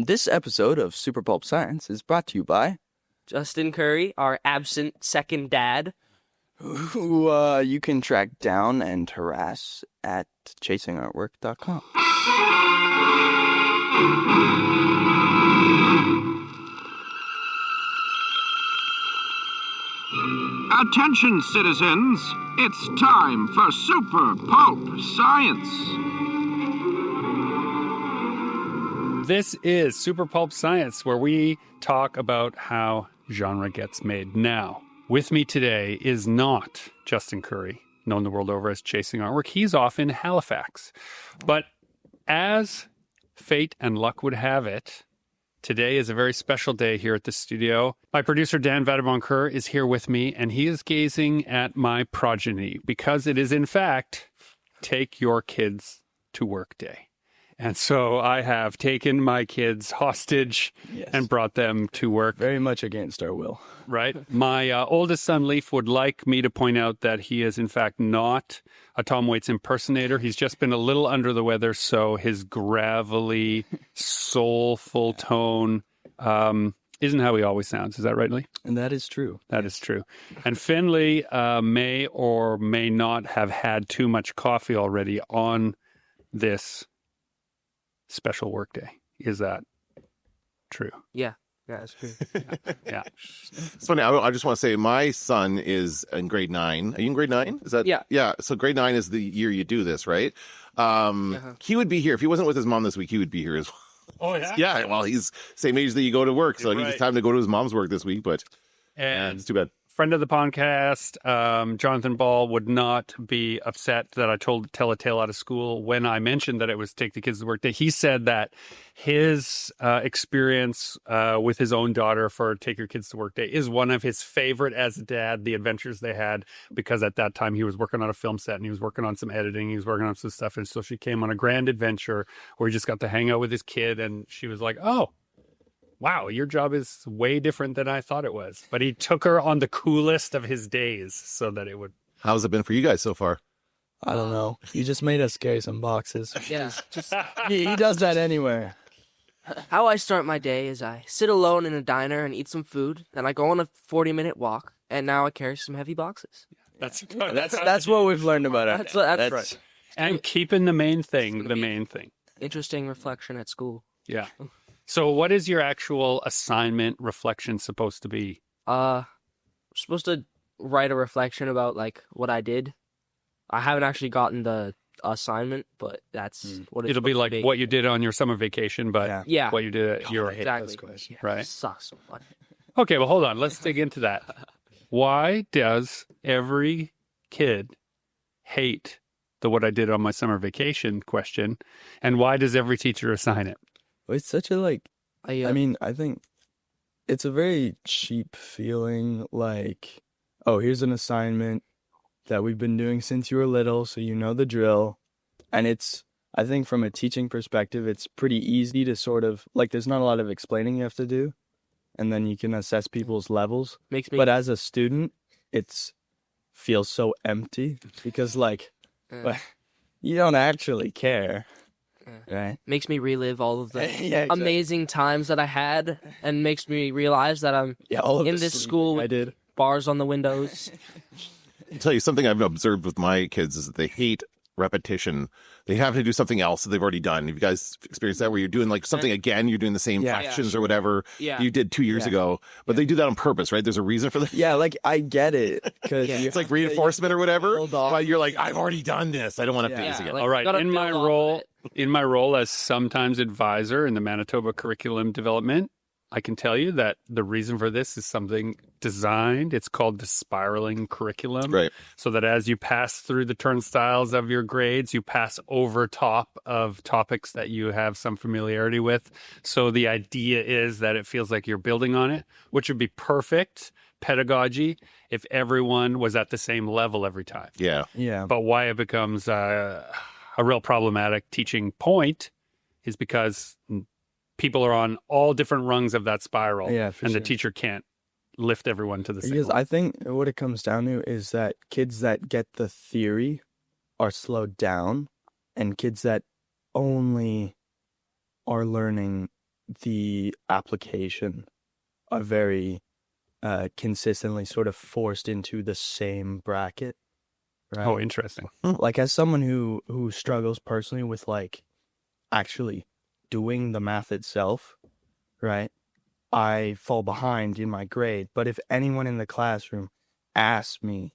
This episode of Super Pulp Science is brought to you by Justin Curry, our absent second dad. who you can track down and harass at chasingartwork.com. Attention, citizens. It's time for Super Pulp Science. This is Super Pulp Science, where we talk about how genre gets made. Now, with me today is not Justin Curry, known the world over as Chasing Artwork. He's off in Halifax. But as fate and luck would have it, today is a very special day here at the studio. My producer, Dan Vadeboncoeur, is here with me, and he is gazing at my progeny because it is, in fact, Take Your Kids to Work Day. And so I have taken my kids hostage and brought them to work. Very much against our will. Right. My oldest son, Leaf, would like me to point out that he is, in fact, not a Tom Waits impersonator. He's just been a little under the weather, so his gravelly, soulful tone isn't how he always sounds. Is that right, Lee? And that is true. That is true. And Finley may or may not have had too much coffee already on this special workday. Is that true? Yeah, that's true. Yeah. It's funny. I just want to say my son is in grade 9. Are you in grade 9? Is that? Yeah. Yeah. So grade 9 is the year you do this, right? He would be here if he wasn't with his mom this week. He would be here as well. Oh, yeah? Yeah. Well, he's same age that you go to work, so Right. it's time to go to his mom's work this week. But And it's too bad. friend of the podcast, Jonathan Ball, would not be upset that I tell a tale out of school when I mentioned that it was Take the Kids to Work Day. He said that his experience with his own daughter for Take Your Kids to Work Day is one of his favorite as a dad, the adventures they had, because at that time he was working on a film set and he was working on some editing, he was working on some stuff. And so she came on a grand adventure where he just got to hang out with his kid, and she was like, oh, wow, your job is way different than I thought it was. But he took her on the coolest of his days so that it would. How's it been for you guys so far? I don't know. You just made us carry some boxes. Yeah, just He does that anywhere. how I start my day is I sit alone in a diner and eat some food, then I go on a 40-minute walk, and now I carry some heavy boxes. That's what we've learned about it. That's right. And keeping the main thing, the main thing. Interesting reflection at school. Yeah. So what is your actual assignment reflection supposed to be? I'm supposed to write a reflection about like what I did. I haven't actually gotten the assignment, but that's what it's It'll be supposed like to what you did on your summer vacation, but Yeah. what you did at your... exactly. questions. Yeah, Right. it sucks so much. Okay, well, hold on. Let's dig into that. Why does every kid hate the what I did on my summer vacation question? And why does every teacher assign it? It's such a I mean, I think it's a very cheap feeling, like, oh, here's an assignment that we've been doing since you were little, so you know the drill. And I think from a teaching perspective, it's pretty easy to sort of, like, there's not a lot of explaining you have to do, and then you can assess people's levels. makes me But as a student, feels so empty because, like, you don't actually care, right? makes me relive all of the Yeah, exactly. amazing times that I had, and makes me realize that I'm Yeah, all of in the this sleeping school I with did. bars on the windows. I'll tell you something I've observed with my kids is that they hate repetition. They have to do something else that they've already done. Have you guys experienced that where you're doing like something again, you're doing the same Yeah. fractions or whatever Yeah. you did 2 years ago, but they do that on purpose, right? There's a reason for that. Yeah, like, I get it. Because It's like reinforcement or whatever, Hold on. but you're like, I've already done this. I don't want to do this again. like, All right. gotta In my build off of role, it. as sometimes advisor in the Manitoba curriculum development, I can tell you that the reason for this is something designed. It's called the spiraling curriculum. Right. So that as you pass through the turnstiles of your grades, you pass over top of topics that you have some familiarity with. So the idea is that it feels like you're building on it, which would be perfect pedagogy if everyone was at the same level every time. Yeah. Yeah. But why it becomes a real problematic teaching point is because people are on all different rungs of that spiral, Yeah, for and the sure. teacher can't lift everyone to the same Because level. I think what it comes down to is that kids that get the theory are slowed down, and kids that only are learning the application are very consistently sort of forced into the same bracket, right? Oh, interesting. Like as someone who struggles personally with like actually doing the math itself, right? I fall behind in my grade. But if anyone in the classroom asks me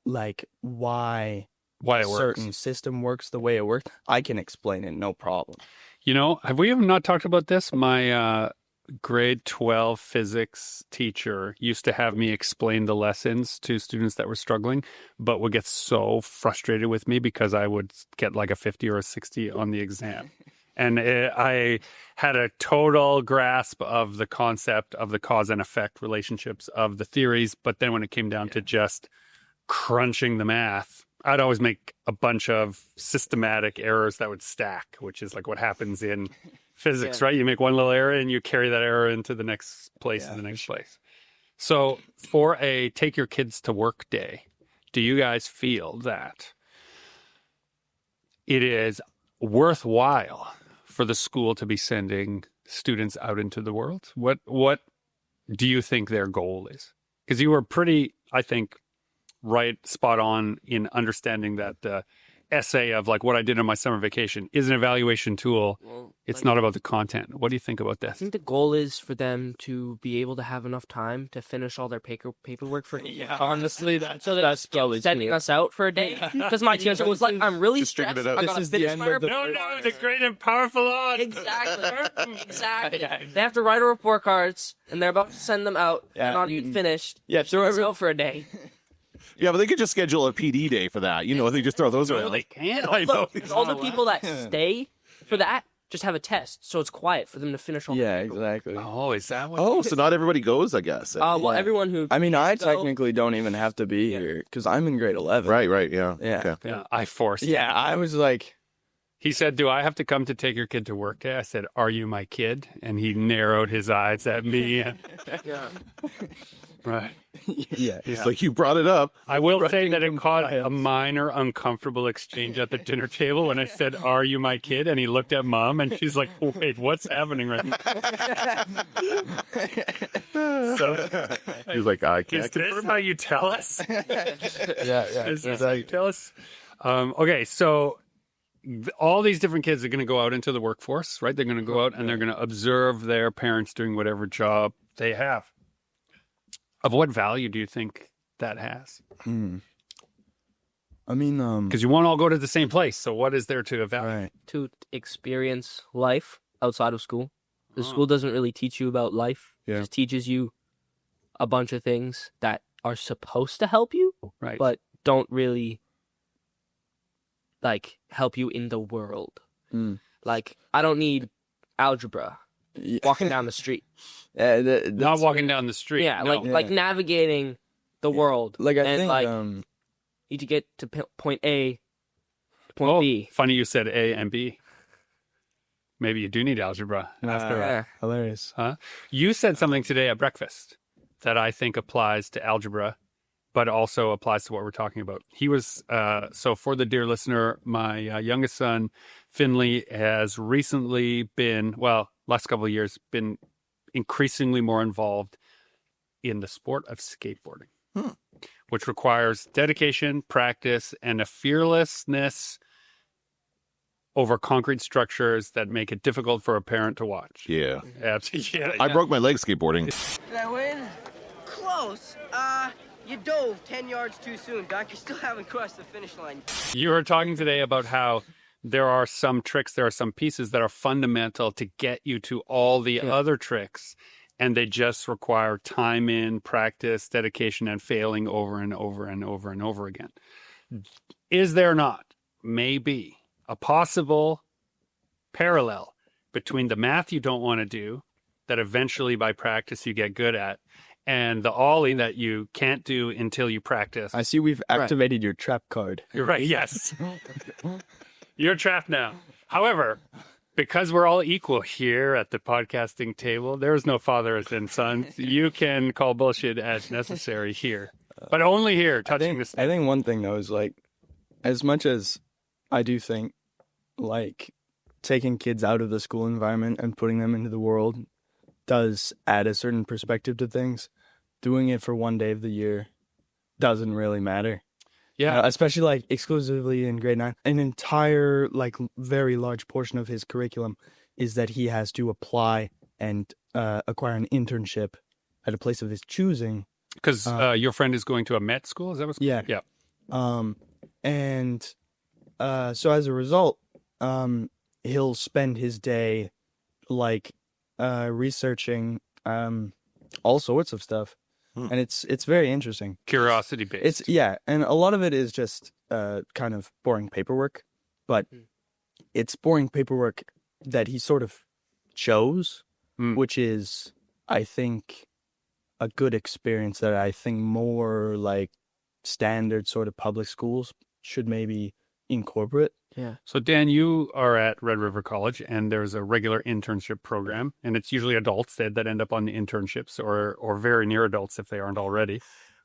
like why Why a it works. certain system works the way it works, I can explain it, no problem. You know, have we ever not talked about this? My grade 12 physics teacher used to have me explain the lessons to students that were struggling, but would get so frustrated with me because I would get like a 50 or a 60 on the exam. And I had a total grasp of the concept of the cause and effect relationships of the theories. But then when it came down to just crunching the math, I'd always make a bunch of systematic errors that would stack, which is like what happens in physics, right? You make one little error and you carry that error into the next place and the next place. So for a take your kids to work day, do you guys feel that it is worthwhile for the school to be sending students out into the world? What do you think their goal is? Because you were pretty, I think, right, spot on in understanding that the essay of like what I did on my summer vacation is an evaluation tool. Well, It's like, not about the content. What do you think about I this? think the goal is for them to be able to have enough time to finish all their paperwork for Honestly, that's probably sending us out for a day. Because my teacher was like, I'm really stressed. Distribute it out. I This gotta is the finish end my of the report. No, the great and powerful on. Exactly. Exactly. They have to write a report cards, and they're about to send them out. Yeah. They're not even finished. Yeah, throw It's every out for a day. Yeah, but they could just schedule a PD day for that. You know, they just throw those around. They can't. I know. Look, all the people that stay for that just have a test, so it's quiet for them to finish all. Yeah, exactly. Oh, is that what? Oh, so not everybody goes, I guess. Well, Yeah. everyone who I mean, I So- technically don't even have to be here because I'm in grade 11. Right, yeah. Yeah. Okay. Yeah, I forced. Yeah, I was like, He said, "Do I have to come to take your kid to work day?" I said, "Are you my kid?" And he narrowed his eyes at me. yeah. Right. yeah. It's like you brought it up. I will say that it Rushing caused a compliance. minor uncomfortable exchange at the dinner table when I said, "Are you my kid?" And he looked at Mom, and she's like, "Wait, what's happening right now?" So, He was like, I is can't. this how you tell us? Yeah, Is this how you tell us? Okay, so all these different kids are going to go out into the workforce, right? They're going to go out and they're going to observe their parents doing whatever job they have. Of what value do you think that has? I mean, Because you won't all go to the same place. So what is there to evaluate? right. To experience life outside of school. The school doesn't really teach you about life. Yeah. It just teaches you a bunch of things that are supposed to help you, Right. but don't really like help you in the world. Mm. Like I don't need algebra Yeah. walking down the street. Yeah, Not that's- walking down the street. Yeah, no. like navigating the world. Like I and think, like need to get to point A to point B. Funny you said A and B. Maybe you do need algebra after all. Yeah. hilarious. You said something today at breakfast that I think applies to algebra, but also applies to what we're talking about. He was, so for the dear listener, my youngest son, Finley, has recently been, well, last couple of years, been increasingly more involved in the sport of skateboarding, which requires dedication, practice, and a fearlessness over concrete structures that make it difficult for a parent to watch. Yeah. Yeah, I broke my leg skateboarding. Did I win? Close. You dove 10 yards too soon, Doc. You still haven't crossed the finish line. You were talking today about how there are some tricks, there are some pieces that are fundamental to get you to all the other tricks, and they just require time in, practice, dedication, and failing over and over and over and over again. Is there not, maybe, a possible parallel between the math you don't want to do, that eventually by practice you get good at, and the ollie that you can't do until you practice? I see we've activated your trap card. You're right, yes. You're trapped now. However, because we're all equal here at the podcasting table, there's no fathers and sons. You can call bullshit as necessary here, but only here, touching this. I think one thing though is like, as much as I do think like taking kids out of the school environment and putting them into the world does add a certain perspective to things. Doing it for one day of the year doesn't really matter. Yeah. Especially like exclusively in grade 9. An entire like very large portion of his curriculum is that he has to apply and acquire an internship at a place of his choosing. Because your friend is going to a Met school, is that what's Yeah. Yeah. And so as a result, he'll spend his day like researching all sorts of stuff. And it's very interesting. Curiosity based. And a lot of it is just kind of boring paperwork, but it's boring paperwork that he sort of chose, which is, I think, a good experience that I think more like standard sort of public schools should maybe incorporate. Yeah. So, Dan, you are at Red River College, and there's a regular internship program, and it's usually adults that end up on the internships, or very near adults if they aren't already,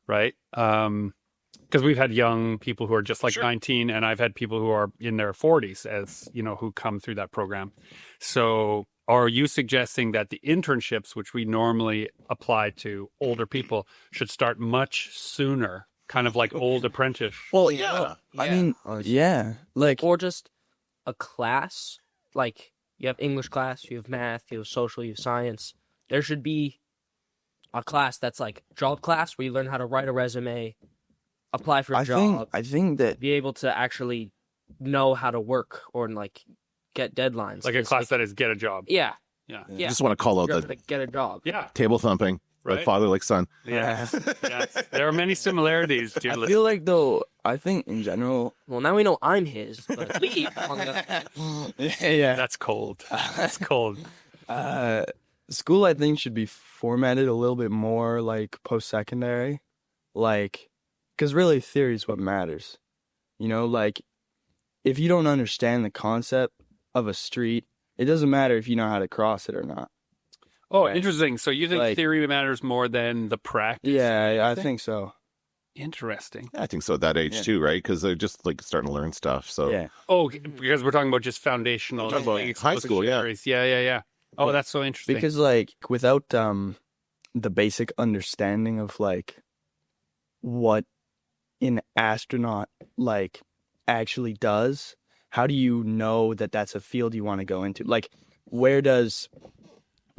right? Because we've had young people who are just like 19, and I've had people who are in their 40s, as you know, who come through that program. So, are you suggesting that the internships, which we normally apply to older people, should start much sooner? Kind of like old apprentice. Well, yeah. I mean, yeah. Like, Or just a class. Like, you have English class, you have math, you have social, you have science. There should be a class that's like job class where you learn how to write a resume, apply for a job. I think that be able to actually know how to work or like get deadlines. Like a 'Cause, class that is get a job. Yeah. Yeah. Yeah. Just want to call out You're the gonna get a job. Yeah. table thumping, Right. like father, like son. Yes. Yes. There are many similarities, dear I listener. feel like though I think in general Well, now we know I'm his, but leave. On the... yeah. That's cold. That's cold. School I think should be formatted a little bit more like post-secondary, like because really theory is what matters. You know, like if you don't understand the concept of a street, it doesn't matter if you know how to cross it or not. Oh, interesting. So you think Like- theory matters more than the practice? Yeah, I think so. Interesting. I think so at that age Yeah. too, right? Because they're just like starting to learn stuff. So Yeah. Oh, because we're talking about just foundational. We're talking about like, high school, yeah. theories. Yeah. Oh, that's so interesting. Because like without the basic understanding of like what an astronaut like actually does, how do you know that that's a field you want to go into? Like where does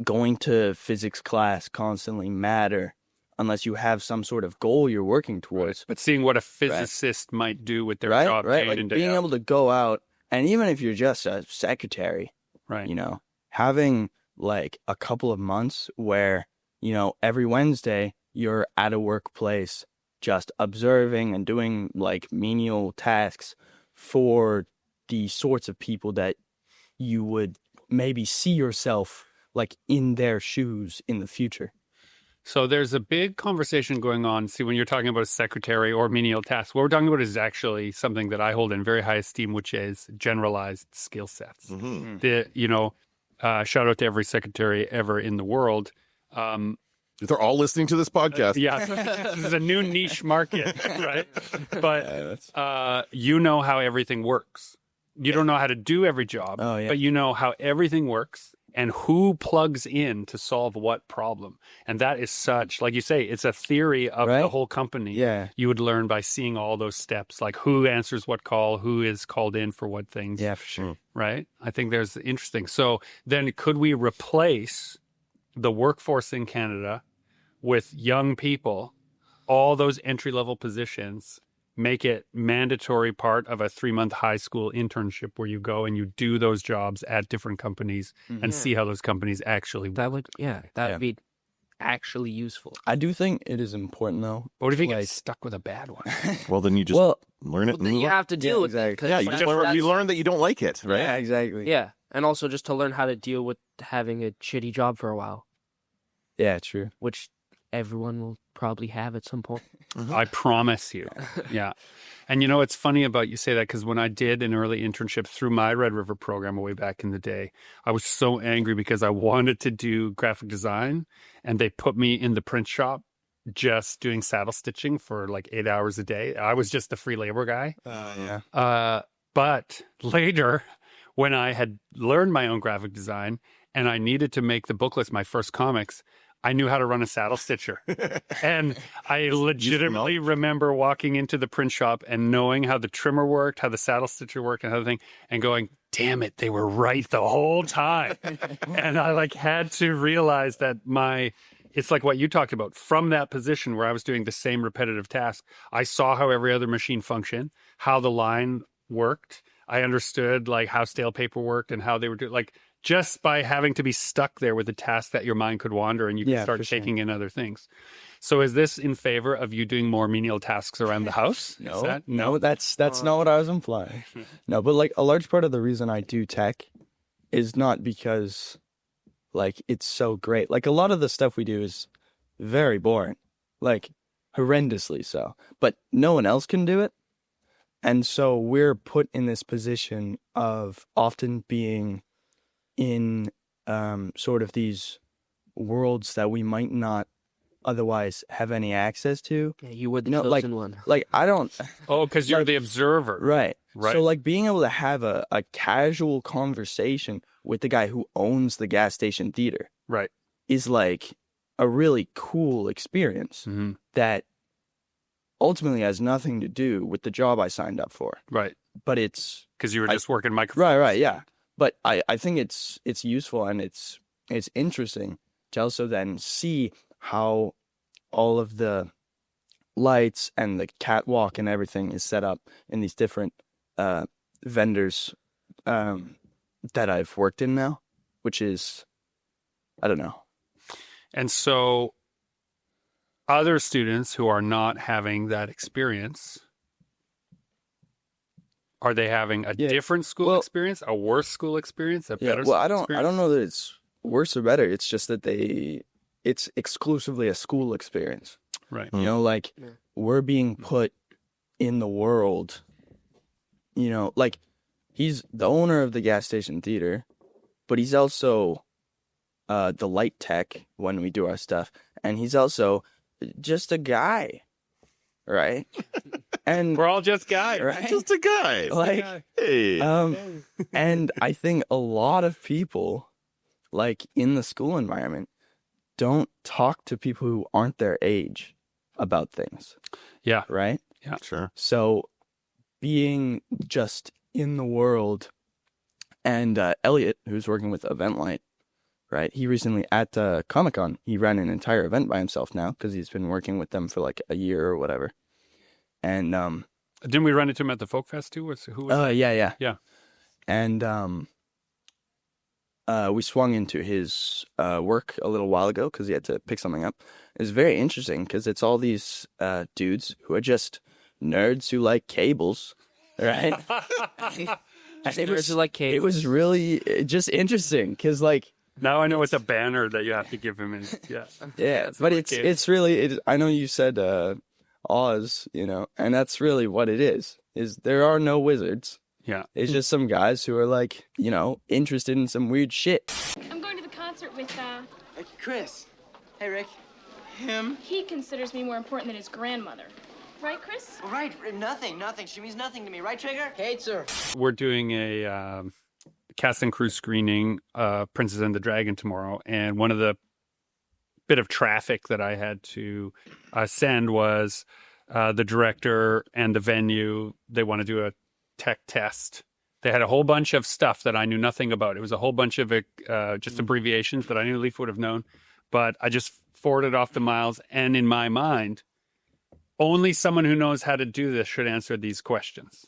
going to physics class constantly matter unless you have some sort of goal you're working towards? But seeing what a physicist might do with their Right? job Right? day Like in, day being out. able to go out, and even if you're just a secretary, Right. you know, having like a couple of months where, you know, every Wednesday you're at a workplace just observing and doing like menial tasks for the sorts of people that you would maybe see yourself like in their shoes in the future. So there's a big conversation going on. See, when you're talking about a secretary or menial tasks, what we're talking about is actually something that I hold in very high esteem, which is generalized skill sets. Shout out to every secretary ever in the world. they're all listening to this podcast. Yeah, this is a new niche market, right? But you know how everything works. You don't know how to do every job, but you know how everything works and who plugs in to solve what problem. And that is such, like you say, it's a theory of the whole company. Yeah. You would learn by seeing all those steps, like who answers what call, who is called in for what things. Yeah, for sure. Right? I think there's interesting. So then could we replace the workforce in Canada with young people, all those entry-level positions, make it mandatory part of a 3-month high school internship where you go and you do those jobs at different companies and see how those companies actually work. That would, would be actually useful. I do think it is important though. What if you like, get stuck with a bad one? Well, then you just learn it. Well, then you have to deal with it. 'cause Yeah, you, like, you learn that you don't like it, right? Yeah, exactly. Yeah, and also just to learn how to deal with having a shitty job for a while, Yeah, true. which everyone will probably have at some point. I promise you. Yeah. And you know, it's funny about you say that because when I did an early internship through my Red River program way back in the day, I was so angry because I wanted to do graphic design and they put me in the print shop just doing saddle stitching for like 8 hours a day. I was just the free labor guy. Yeah. But later, when I had learned my own graphic design and I needed to make the booklets, my first comics, I knew how to run a saddle stitcher. And I legitimately remember walking into the print shop and knowing how the trimmer worked, how the saddle stitcher worked, and everything, and going, damn it, they were right the whole time. And I like had to realize that it's like what you talked about. From that position where I was doing the same repetitive task, I saw how every other machine functioned, how the line worked. I understood like how stale paper worked and how they were doing, like, just by having to be stuck there with a task that your mind could wander and you could start taking in other things. So is this in favor of you doing more menial tasks around the house? No, that's not what I was implying. No, but like a large part of the reason I do tech is not because like it's so great. Like a lot of the stuff we do is very boring, like horrendously so, but no one else can do it. And so we're put in this position of often being in sort of these worlds that we might not otherwise have any access to. Yeah, you were the chosen one. Like I don't. Oh, because you're the observer. Right. Right. So like being able to have a casual conversation with the guy who owns the gas station theater. Right. Is like a really cool experience that ultimately has nothing to do with the job I signed up for. Right. But it's because you were just working microphones. Right, yeah. But I think it's useful and it's interesting to also then see how all of the lights and the catwalk and everything is set up in these different vendors that I've worked in now, which is, I don't know. And so other students who are not having that experience, are they having a different school experience, a worse school experience, a better school experience? I don't know that it's worse or better. It's just that it's exclusively a school experience. Right. You know, like we're being put in the world, you know, like he's the owner of the gas station theater, but he's also the light tech when we do our stuff. And he's also just a guy. Right. And we're all just guys. Right? Just a guy. Like, hey. And I think a lot of people, like in the school environment, don't talk to people who aren't their age about things. Yeah. Right? Yeah. Sure. So being just in the world, and Elliot, who's working with Eventlight, right? He recently at Comic-Con, he ran an entire event by himself now because he's been working with them for like a year or whatever. And didn't we run into him at the Folk Fest too? Who was yeah. And we swung into his work a little while ago because he had to pick something up. It was very interesting because it's all these dudes who are just nerds who like cables, right? Nerds who like cables. It was really just interesting because like. Now I know it's a banner that you have to give him. Yeah, but it's really. I know you said Oz, you know, and that's really what it is. Is there are no wizards. Yeah, it's just some guys who are like, you know, interested in some weird shit. I'm going to the concert with Chris. Hey, Rick. Him? He considers me more important than his grandmother. Right, Chris? Right. Nothing. She means nothing to me. Right, Trigger? Kate, sir. We're doing a cast and crew screening Princess and the Dragon tomorrow, and one of the bit of traffic that I had to send was the director and the venue. They want to do a tech test. They had a whole bunch of stuff that I knew nothing about. It was a whole bunch of just abbreviations that I knew Leaf would have known, but I just forwarded off the miles, and in my mind, only someone who knows how to do this should answer these questions.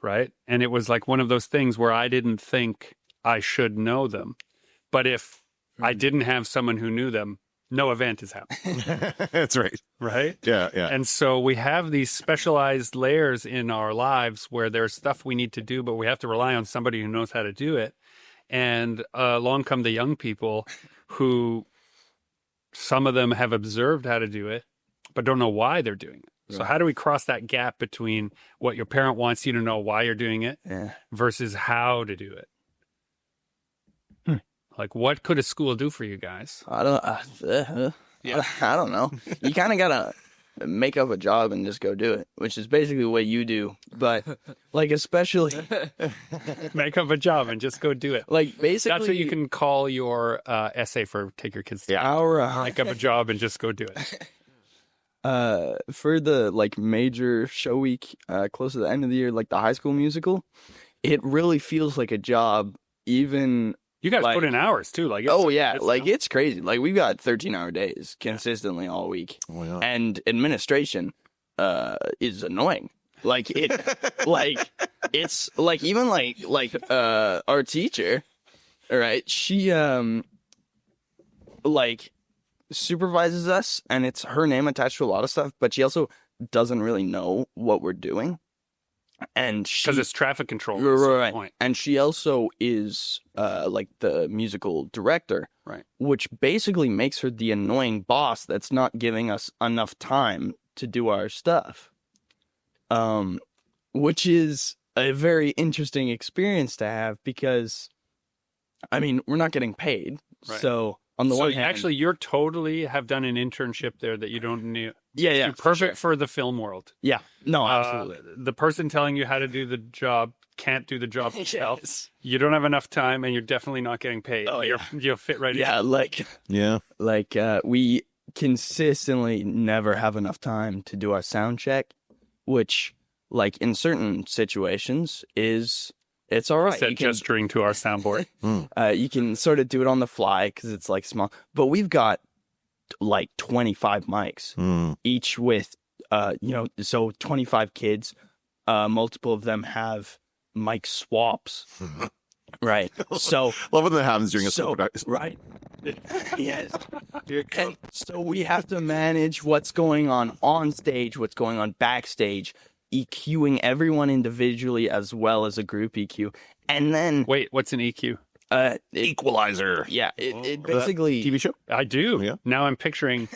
Right? And it was like one of those things where I didn't think I should know them. But if I didn't have someone who knew them, no event is happening. That's right. Right? Yeah. And so we have these specialized layers in our lives where there's stuff we need to do, but we have to rely on somebody who knows how to do it. And along come the young people who some of them have observed how to do it, but don't know why they're doing it. So how do we cross that gap between what your parent wants you to know why you're doing it versus how to do it? Like, what could a school do for you guys? I don't know. You kind of gotta make up a job and just go do it, which is basically what you do. But like, especially Make up a job and just go do it. like basically That's what you can call your essay for Take Your Kids to our Make up a job and just go do it. for the like major show week close to the end of the year, like the High School Musical, it really feels like a job. Even You guys like, put in hours too. Like, it's crazy. Like we've got 13-hour days consistently all week, and administration is annoying. Like it, like it's like even like our teacher, all right? She like supervises us, and it's her name attached to a lot of stuff, but she also doesn't really know what we're doing, and because it's traffic control. right. Point. And she also is like the musical director, Right. which basically makes her the annoying boss that's not giving us enough time to do our stuff, which is a very interesting experience to have, because I mean, we're not getting paid, Right. so on the one hand, actually, you're totally have done an internship there that you don't need. yeah, You're perfect for the film world. yeah, no, absolutely. The person telling you how to do the job can't do the job themselves. Yes. You don't have enough time, and you're definitely not getting paid. Oh, yeah. You'll fit right in. Yeah, like we consistently never have enough time to do our sound check, which like in certain situations it's all right. Said You can, gesturing to our soundboard. you can sort of do it on the fly because it's like small, but we've got like 25 mics, each with so 25 kids, multiple of them have mic swaps, right? So Love when that happens during a super right. Yes. And so we have to manage what's going on stage, what's going on backstage, EQing everyone individually as well as a group EQ. And then Wait, what's an EQ? Equalizer. yeah, it basically TV show? I do. Yeah. Now I'm picturing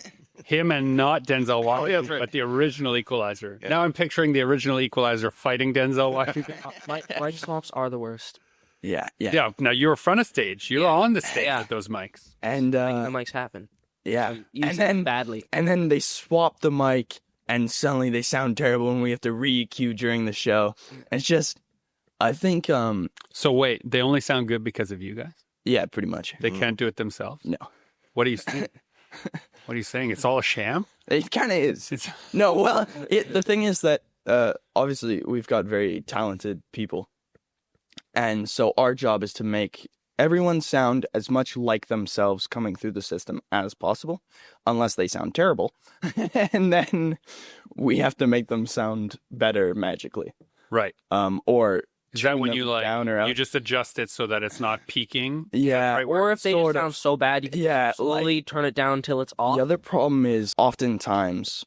him and not Denzel Washington, that's right. but the original Equalizer. Now I'm picturing the original Equalizer fighting Denzel Washington. Mic swaps are the worst. yeah. Yeah. Now you're front of stage. You're on the stage with those mics. And The mics happen. yeah. Use And them then badly. and then they swap the mic and suddenly they sound terrible and we have to re-EQ during the show. It's just I think So wait, they only sound good because of you guys? yeah, pretty much. They can't do it themselves? No. What are you saying? What are you saying? It's all a sham? It kind of is. No, well, the thing is that obviously we've got very talented people. And so our job is to make everyone sound as much like themselves coming through the system as possible, unless they sound terrible. And then we have to make them sound better magically. Right. Or Is that tune when them you like down or out. you just adjust it so that it's not peaking? Yeah. Right. Or if they just Sort of. sound so bad, you can Yeah, slowly turn it down until it's off. The other problem is oftentimes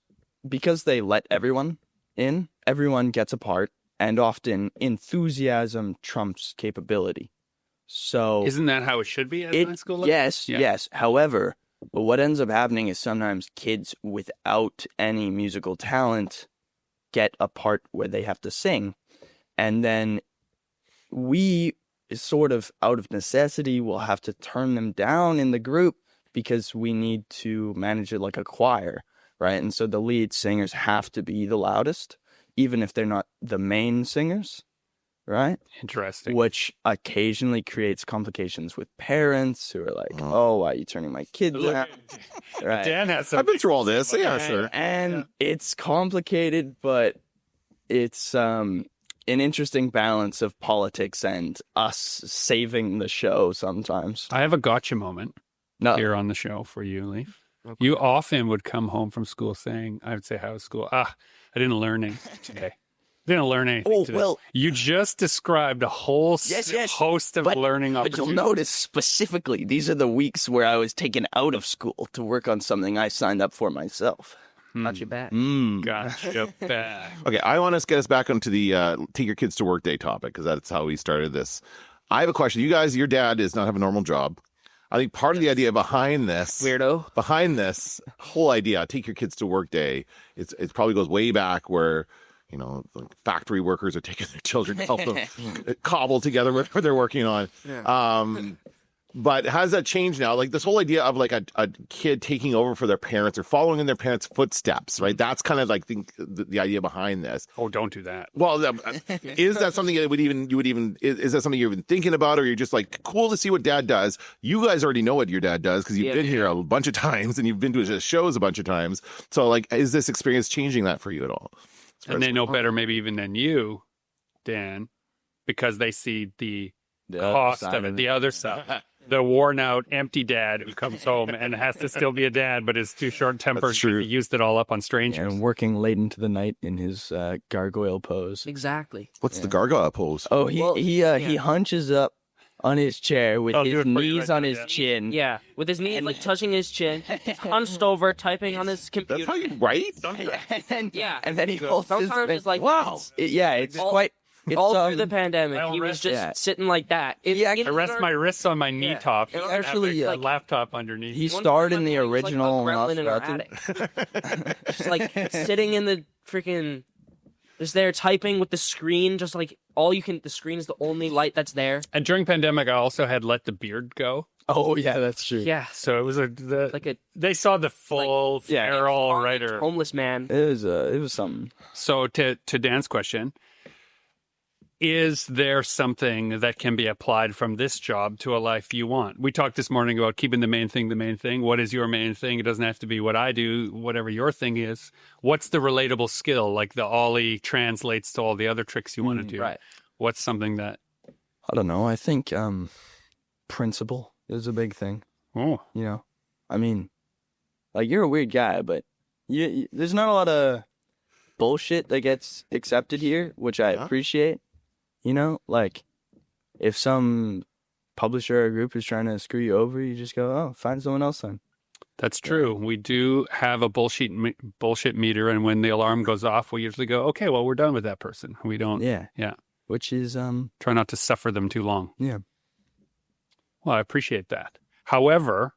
because they let everyone in, everyone gets a part, and often enthusiasm trumps capability. So Isn't that how it should be at high school level? yes, Yeah. yes. However, what ends up happening is sometimes kids without any musical talent get a part where they have to sing, and then we sort of out of necessity will have to turn them down in the group because we need to manage it like a choir, right? And so the lead singers have to be the loudest, even if they're not the main singers, right? Interesting. Which occasionally creates complications with parents who are like, "Oh, why are you turning my kid down?" Right? Dan has some. I've been through all this. Yeah, sure. And it's complicated, but it's an interesting balance of politics and us saving the show sometimes. I have a gotcha moment No, here on the show for you, Leaf. You often would come home from school saying, I would say, how was school? I didn't learn anything today. Didn't learn anything Oh, today. well- You just described a whole Yes, host of learning but you'll opportunities. notice specifically these are the weeks where I was taken out of school to work on something I signed up for myself. Got you back. Gotcha back. Okay, I want to get us back onto the take your kids to work day topic because that's how we started this. I have a question. You guys, your dad does not have a normal job. I think part of the idea behind this whole idea, take your kids to work day, it probably goes way back where, you know, the factory workers are taking their children to help them cobble together whatever they're working on. But has that changed now? Like this whole idea of like a kid taking over for their parents or following in their parents' footsteps, right? That's kind of like the idea behind this. Oh, don't do that. Well, is that something that is that something you're even thinking about, or you're just like cool to see what dad does? You guys already know what your dad does because you've been here a bunch of times and you've been to his shows a bunch of times. So like, is this experience changing that for you at all? And they know better maybe even than you, Dan, because they see the cost of it, the other stuff. The worn out, empty dad who comes home and has to still be a dad, but is too short tempered. He used it all up on strangers. And working late into the night in his gargoyle pose. Exactly. What's the gargoyle pose? Oh, he hunches up on his chair with his knees on his chin. Yeah, with his knees like touching his chin, hunched over, typing on his computer. That's how you write? And then he holds sometimes it's like, wow. It's quite... It's, all through the pandemic, he was just sitting like that. I rest my wrists on my knee top. Actually, a laptop underneath. He starred in the original just like sitting in the freaking, just there typing with the screen, just like the screen is the only light that's there. And during pandemic, I also had let the beard go. Oh yeah, that's true. Yeah, so it was they saw the full feral writer, homeless man. It was something. So to Dan's question. Is there something that can be applied from this job to a life you want? We talked this morning about keeping the main thing. What is your main thing? It doesn't have to be what I do, whatever your thing is. What's the relatable skill? Like the ollie translates to all the other tricks you want to do. Right. What's something that... I don't know. I think principle is a big thing. Oh. You know? I mean, like you're a weird guy, but there's not a lot of bullshit that gets accepted here, which I appreciate. You know, like, if some publisher or group is trying to screw you over, you just go, oh, find someone else then. That's true. We do have a bullshit meter, and when the alarm goes off, we usually go, okay, well, we're done with that person. We don't... Yeah. Which is... Try not to suffer them too long. Yeah. Well, I appreciate that. However...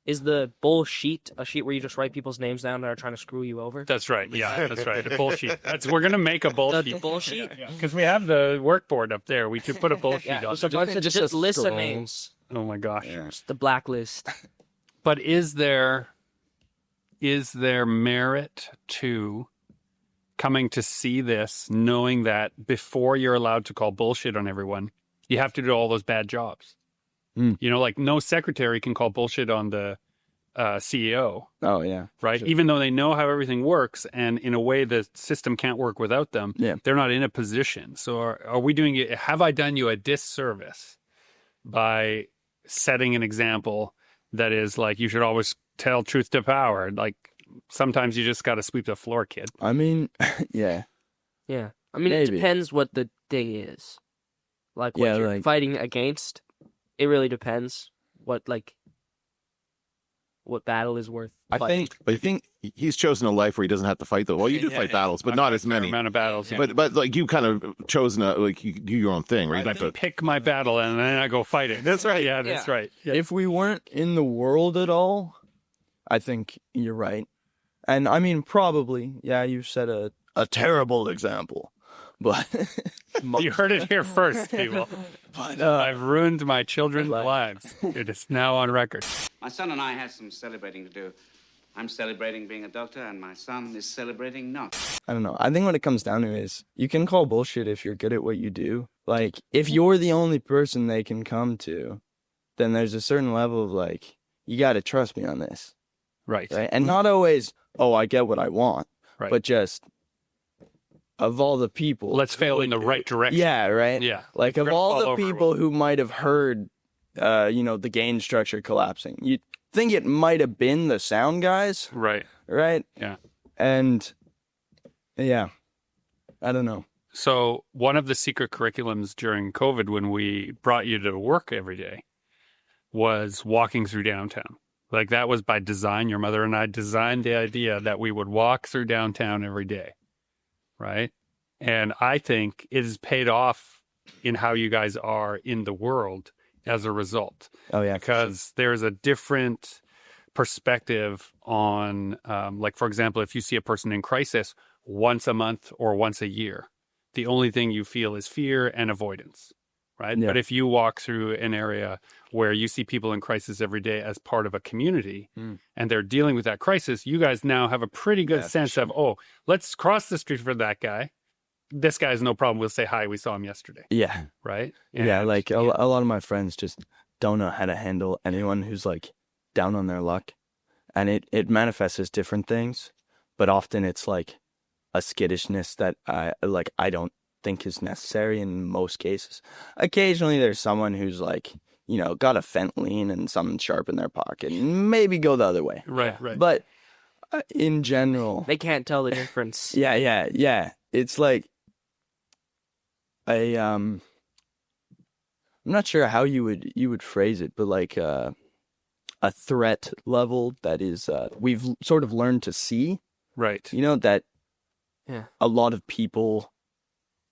Is the bullsheet a sheet where you just write people's names down that are trying to screw you over? That's right. Yeah, that's right. A bullsheet. We're going to make a bullsheet. The bullsheet? Because we have the workboard up there. We should put a bullsheet on. Just a list of names. Oh my gosh. Yeah. Just the blacklist. But is there merit to coming to see this, knowing that before you're allowed to call bullshit on everyone, you have to do all those bad jobs? You know, like no secretary can call bullshit on the CEO. Oh, yeah. Right? Sure. Even though they know how everything works, and in a way the system can't work without them, they're not in a position. So are we doing it? Have I done you a disservice by setting an example that is like, you should always tell truth to power? Like, sometimes you just got to sweep the floor, kid. I mean, yeah. Yeah. I mean, it depends what the thing is. Like, what you're fighting against. It really depends what battle is worth. I think he's chosen a life where he doesn't have to fight though. Well, you do fight battles, but not as many. Amount of battles. Yeah. But like you kind of chosen you do your own thing, right? I pick my battle and then I go fight it. That's right. Yeah, that's right. Yeah. If we weren't in the world at all, I think you're right. And I mean, probably, you set a terrible example. But you heard it here first, people. But I've ruined my children's lives. It is now on record. My son and I have some celebrating to do. I'm celebrating being a doctor, and my son is celebrating not. I don't know. I think what it comes down to is you can call bullshit if you're good at what you do. Like, if you're the only person they can come to, then there's a certain level of, like, you got to trust me on this. Right. And not always, oh, I get what I want. Right. But just... of all the people... Let's fail in the right direction. Yeah, right? Yeah. Like, of all the people who might have heard, the gain structure collapsing, you'd think it might have been the sound guys. Right. Right? Yeah. And, I don't know. So, one of the secret curriculums during COVID when we brought you to work every day was walking through downtown. Like, that was by design. Your mother and I designed the idea that we would walk through downtown every day. Right. And I think it has paid off in how you guys are in the world as a result. Oh, yeah. Because there's a different perspective on, like, for example, if you see a person in crisis once a month or once a year, the only thing you feel is fear and avoidance. right? Yeah. But if you walk through an area where you see people in crisis every day as part of a community and they're dealing with that crisis, you guys now have a pretty good sense of, oh, let's cross the street for that guy. This guy has no problem. We'll say hi. We saw him yesterday. Yeah. Right? Yeah, And- like a lot of my friends just don't know how to handle anyone who's like down on their luck. And it manifests as different things, but often it's like a skittishness that I don't think is necessary in most cases. Occasionally there's someone who's like, you know, got a fentanyl and something sharp in their pocket and maybe go the other way. Right. But in general, They can't tell the difference. yeah. It's like I'm not sure how you would phrase it, but like a threat level that is we've sort of learned to see, Right. you know, that Yeah. a lot of people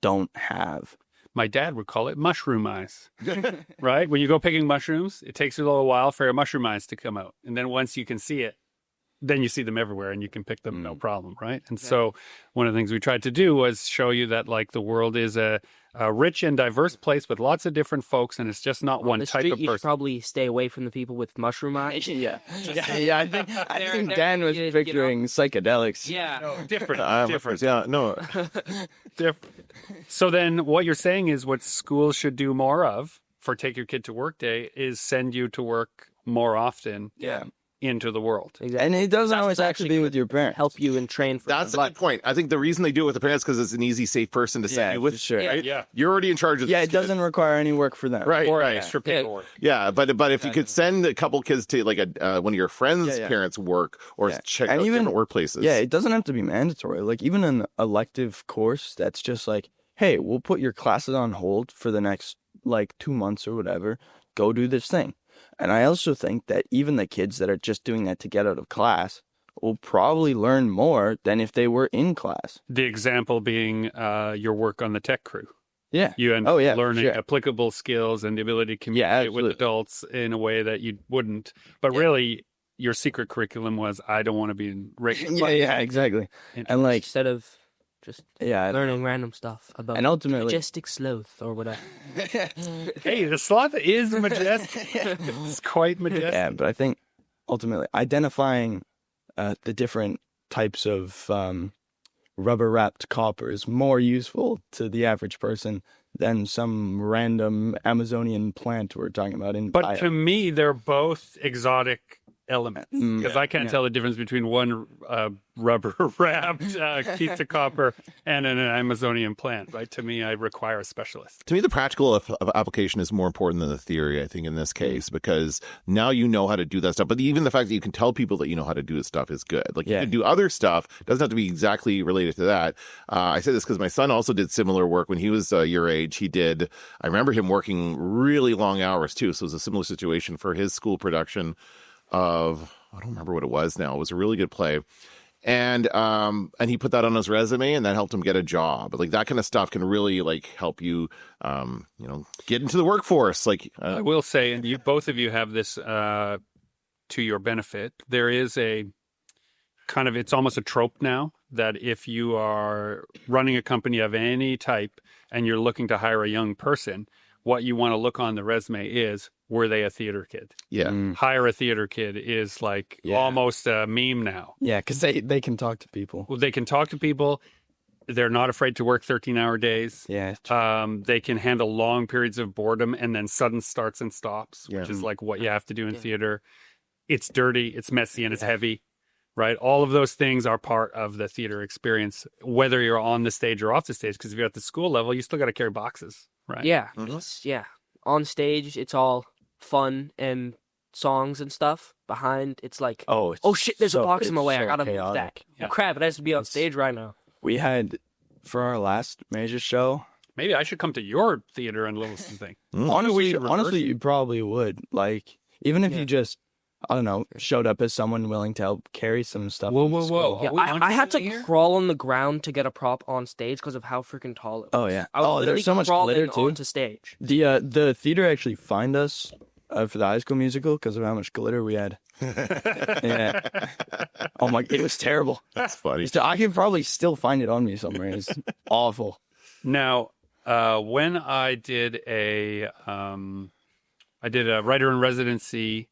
don't have. My dad would call it mushroom eyes, right? When you go picking mushrooms, it takes a little while for your mushroom eyes to come out. And then once you can see it, then you see them everywhere and you can pick them no problem, right? And so one of the things we tried to do was show you that like the world is a rich and diverse place with lots of different folks, and it's just not one The type street, of you should person. probably stay away from the people with mushroom eyes. Yeah. I think They're- Dan was you know- picturing psychedelics. Yeah. Different. Different. Yeah, no. Different. So then what you're saying is what schools should do more of for Take Your Kid to Work Day is send you to work more often into the world. Exactly. And it doesn't always have to actually be with your parents. Help you and train for That's a life. good point. I think the reason they do it with the parents because it's an easy, safe person to send you with. for sure. Yeah. Right? Yeah. You're already in charge of Yeah, this it doesn't require any work for them. kid. Right, Or right. extra paperwork. Yeah, but if you could send a couple kids to like one of your friends' Yeah. parents' work or Yeah. check And out even- different workplaces. Yeah, it doesn't have to be mandatory. Like even an elective course that's just like, hey, we'll put your classes on hold for the next like 2 months or whatever. Go do this thing. And I also think that even the kids that are just doing that to get out of class will probably learn more than if they were in class. The example being your work on the tech crew. Yeah. You end up Oh, yeah, for learning sure. applicable skills and the ability to Yeah, communicate with absolutely. adults in a way that you wouldn't. But really, your secret curriculum was, I don't want to be in regular Yeah, exactly. class. And like, Instead of just yeah, learning random stuff about and ultimately, majestic sloth or whatever. Hey, the sloth is majestic. It's quite majestic. yeah, but I think ultimately identifying the different types of rubber wrapped copper is more useful to the average person than some random Amazonian plant we're talking about in But bio. to me, they're both exotic elements because I can't tell the difference between one rubber wrapped piece of copper and an Amazonian plant. Right? To me, I require a specialist. To me, the practical of application is more important than the theory, I think, in this case, because now you know how to do that stuff. But even the fact that you can tell people that you know how to do this stuff is good. Like you can do other stuff. It doesn't have to be exactly related to that. I say this because my son also did similar work when he was your age. I remember him working really long hours too. So it was a similar situation for his school production of, I don't remember what it was now. It was a really good play. And he put that on his resume and that helped him get a job. Like that kind of stuff can really like help you, get into the workforce. Like, I will say, and you both of you have this to your benefit. There is a kind of, it's almost a trope now that if you are running a company of any type and you're looking to hire a young person, what you want to look on the resume is, were they a theater kid? yeah. Hire a theater kid is like almost a meme now. Yeah, because they can talk to people. Well, they can talk to people. They're not afraid to work 13-hour days. Yeah. They can handle long periods of boredom and then sudden starts and stops, Yeah. which is like what you have to do in theater. It's dirty, it's messy, and it's heavy, right? All of those things are part of the theater experience, whether you're on the stage or off the stage. Because if you're at the school level, you still got to carry boxes, right? Yeah, it's on stage. It's all fun and songs and stuff. Behind, it's like, Oh shit, there's a box in my way. I gotta move that. chaotic. Oh, crap, it has to be on stage right now. We had for our last major show. Maybe I should come to your theater and learn something. Honestly, you probably would. Like, even if you just, I don't know, showed up as someone willing to help carry some stuff. Whoa, from the whoa, school. whoa. Yeah, we I had to here? crawl on the ground to get a prop on stage because of how freaking tall it was. Oh yeah. I was Oh, literally there's so much crawling glitter too. onto stage. The theater actually fined us for the high school musical because of how much glitter we had. Yeah. Oh my, it was terrible. That's funny. I can probably still find it on me somewhere. It's awful. Now, When I did a writer in residency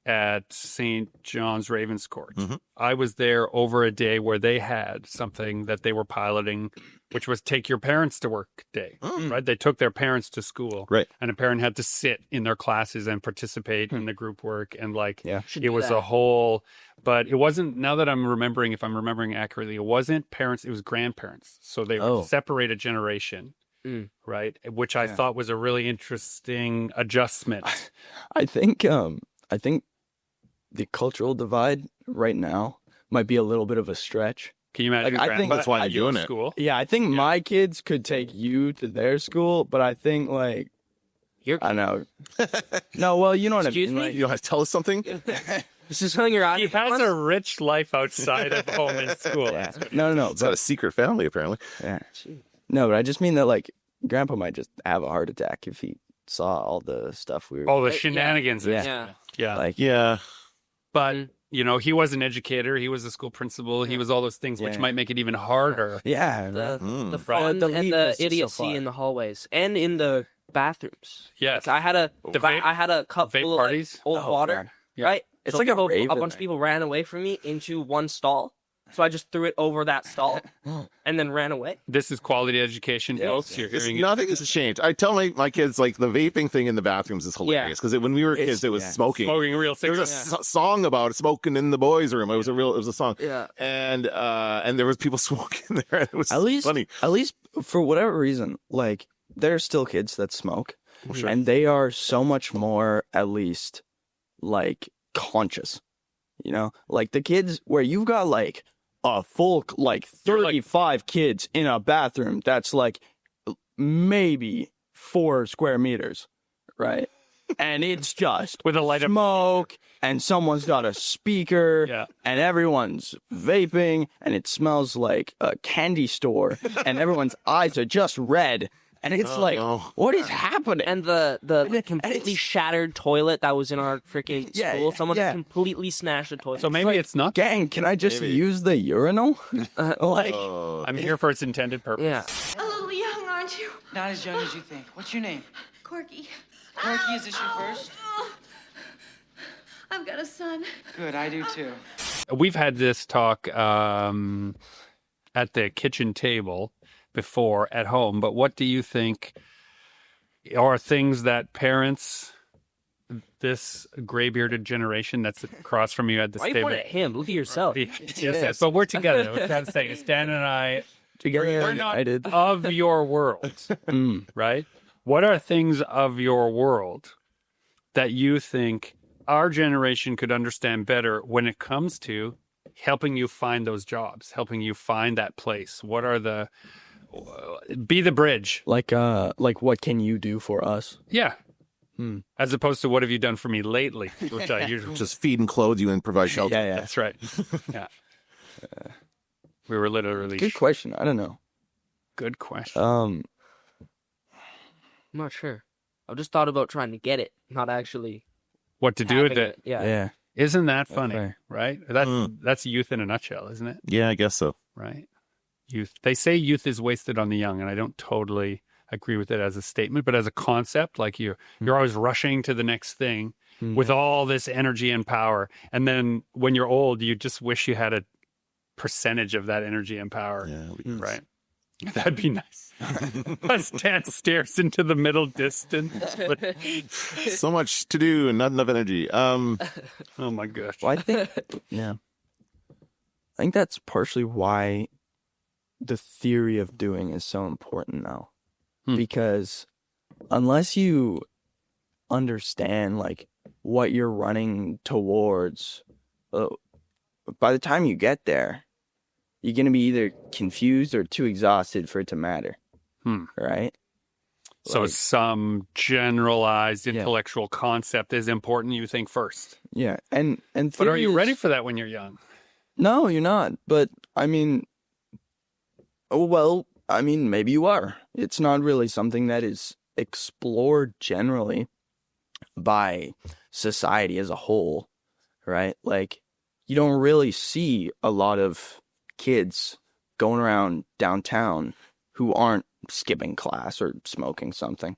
at St. John's Ravenscourt. Mm-hmm. I was there over a day where they had something that they were piloting, which was take your parents to work day, right? They took their parents to school, Right. and a parent had to sit in their classes and participate in the group work. And Should it do was that. a whole, but it wasn't, now that I'm remembering, if I'm remembering accurately, it wasn't parents, it was grandparents. So they were separated generation. Right, which I thought was a really interesting adjustment. I think the cultural divide right now might be a little bit of a stretch. Can you imagine? Like, I think that's why they're doing it. School. Yeah, I think my kids could take you to their school, but I think I don't know. No, well, you know what Excuse I mean. me? Like, You don't have to tell us something? This is something you're He has a rich life outside of home and school. yeah. No. It's got a secret family, apparently. Yeah. No, but I just mean that Grandpa might just have a heart attack if he saw all the stuff we were. All the shenanigans. Yeah. Yeah. Yeah. But, he was an educator. He was a school principal. He was all those things, which Yeah. might make it even harder. Yeah. The fun The and leap the is just so idiocy far. in the hallways and in the bathrooms. Yes. I had a cup vape full of parties? old Oh, water, God. right? It's So like a rave a in bunch of there. people ran away from me into one stall. So I just threw it over that stall and then ran away. This is quality education, folks. You're hearing it. Nothing has changed. I tell my kids, the vaping thing in the bathrooms is hilarious because when we were kids, it was smoking. Smoking real There was cigarettes. a song about it, smoking in the boys' room. It was a song. Yeah. And there was people smoking there. It was funny. At least for whatever reason, there are still kids that smoke, and they are so much more, at least, conscious. The kids where you've got a full 35 kids in a bathroom that's maybe 4 square meters, right? And it's just With a light up. smoke, and someone's got a speaker, Yeah. and everyone's vaping, and it smells like a candy store, and everyone's eyes are just red, and it's no. what is happening? And the completely shattered toilet that was in our freaking Yeah, school. Someone yeah. completely smashed the toilet. So maybe it's not. Gang, can I just use the urinal? I'm here for its intended purpose. yeah. A little young, aren't you? Not as young as you think. What's your name? Corky. Corky, is this your first? I've got a son. Good, I do too. We've had this talk at the kitchen table before at home, but what do you think are things that parents, this gray-bearded generation that's across from you at this Why you table... pointing at him? Look at yourself. Yes, but we're together. We're trying to say, Stan and I, Together, we're not united. of your world, right? What are things of your world that you think our generation could understand better when it comes to helping you find those jobs, helping you find that place? What are the be the bridge? Like what can you do for us? Yeah. As opposed to what have you done for me lately, which I usually Just feed and clothe you and provide shelter. Yeah. That's right. Yeah. We were literally Good question. I don't know. good question. I'm not sure. I've just thought about trying to get it, not actually What to do with having it? Yeah. Yeah. Isn't that funny? fair. Right? That's youth in a nutshell, isn't it? Yeah, I guess so. Right? Youth. They say youth is wasted on the young, and I don't totally agree with it as a statement, but as a concept, you're always rushing to the next thing with all this energy and power, and then when you're old, you just wish you had a percentage of that energy and power. Yeah. Right? That'd be nice. As Dan stares into the middle distance. So much to do and not enough energy. Oh my gosh. Well, I think, yeah. I think that's partially why the theory of doing is so important now. Because unless you understand, what you're running towards, by the time you get there, you're going to be either confused or too exhausted for it to matter. Right? So some generalized intellectual concept is important, you think, first. Yeah. And But are you theory ready is- for that when you're young? No, you're not. But maybe you are. It's not really something that is explored generally by society as a whole, right? You don't really see a lot of kids going around downtown who aren't skipping class or smoking something,